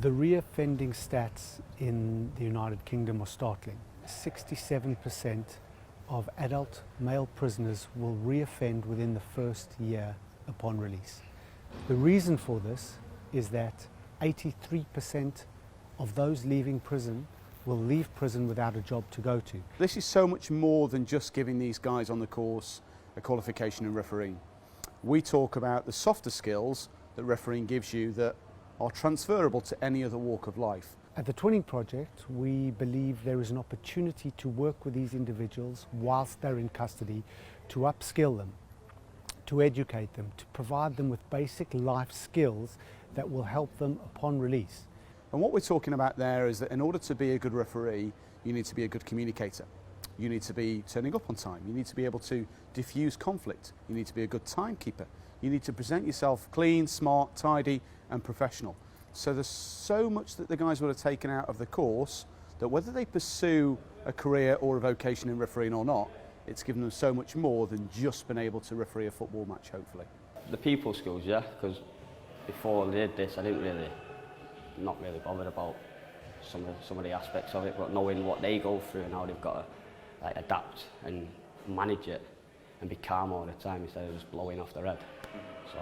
The reoffending stats in the United Kingdom are startling. 67% of adult male prisoners will reoffend within the first year upon release. The reason for this is that 83% of those leaving prison will leave prison without a job to go to. This is so much more than just giving these guys on the course a qualification in refereeing. We talk about the softer skills that refereeing gives you that are transferable to any other walk of life. At the Twinning Project, we believe there is an opportunity to work with these individuals whilst they're in custody, to upskill them, to educate them, to provide them with basic life skills that will help them upon release. And what we're talking about there is that in order to be a good referee, you need to be a good communicator. You need to be turning up on time. You need to be able to diffuse conflict. You need to be a good timekeeper. You need to present yourself clean, smart, tidy and professional. So there's so much that the guys would have taken out of the course that whether they pursue a career or a vocation in refereeing or not, it's given them so much more than just being able to referee a football match, hopefully. The people skills, yeah, because before I did this, I not really bothered about some of the aspects of it, but knowing what they go through and how they've got to like, adapt and manage it and be calm all the time instead of just blowing off their head. So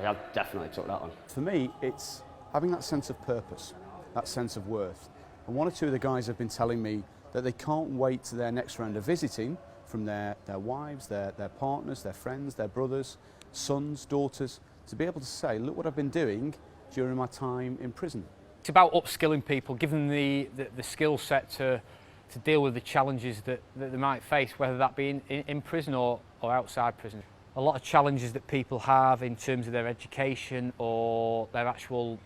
I definitely took that on. For me, it's having that sense of purpose, that sense of worth. And one or two of the guys have been telling me that they can't wait to their next round of visiting from their wives, their partners, their friends, their brothers, sons, daughters, to be able to say, look what I've been doing during my time in prison. It's about upskilling people, giving them the skill set to deal with the challenges that they might face, whether that be in prison or outside prison. A lot of challenges that people have in terms of their education or their actual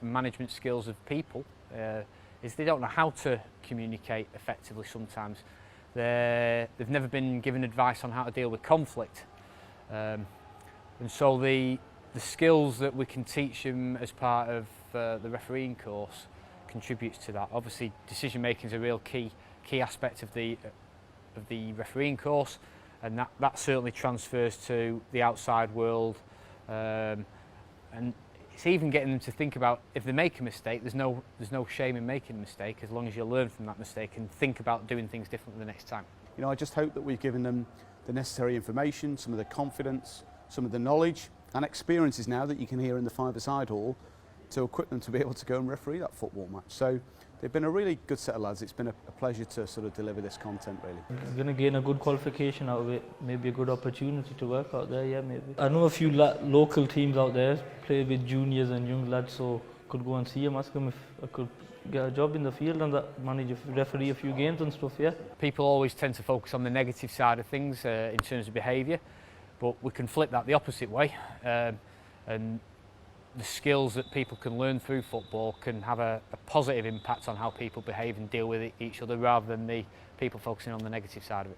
management skills of people is they don't know how to communicate effectively sometimes. They've never been given advice on how to deal with conflict. And so the skills that we can teach them as part of the refereeing course contributes to that. Obviously, decision making is a real key aspect of the refereeing course, and that certainly transfers to the outside world. And it's even getting them to think about if they make a mistake, there's no shame in making a mistake as long as you learn from that mistake and think about doing things differently the next time. You know, I just hope that we've given them the necessary information, some of the confidence, some of the knowledge and experiences now that you can hear in the five-a-side hall to equip them to be able to go and referee that football match. So they've been a really good set of lads. It's been a pleasure to sort of deliver this content, really. I'm going to gain a good qualification out of it, maybe a good opportunity to work out there, yeah, maybe. I know a few local teams out there play with juniors and young lads, so could go and see them, ask them if I could get a job in the field and manage a referee a few games and stuff, yeah. People always tend to focus on the negative side of things in terms of behaviour, but we can flip that the opposite way. And the skills that people can learn through football can have a positive impact on how people behave and deal with each other rather than the people focusing on the negative side of it.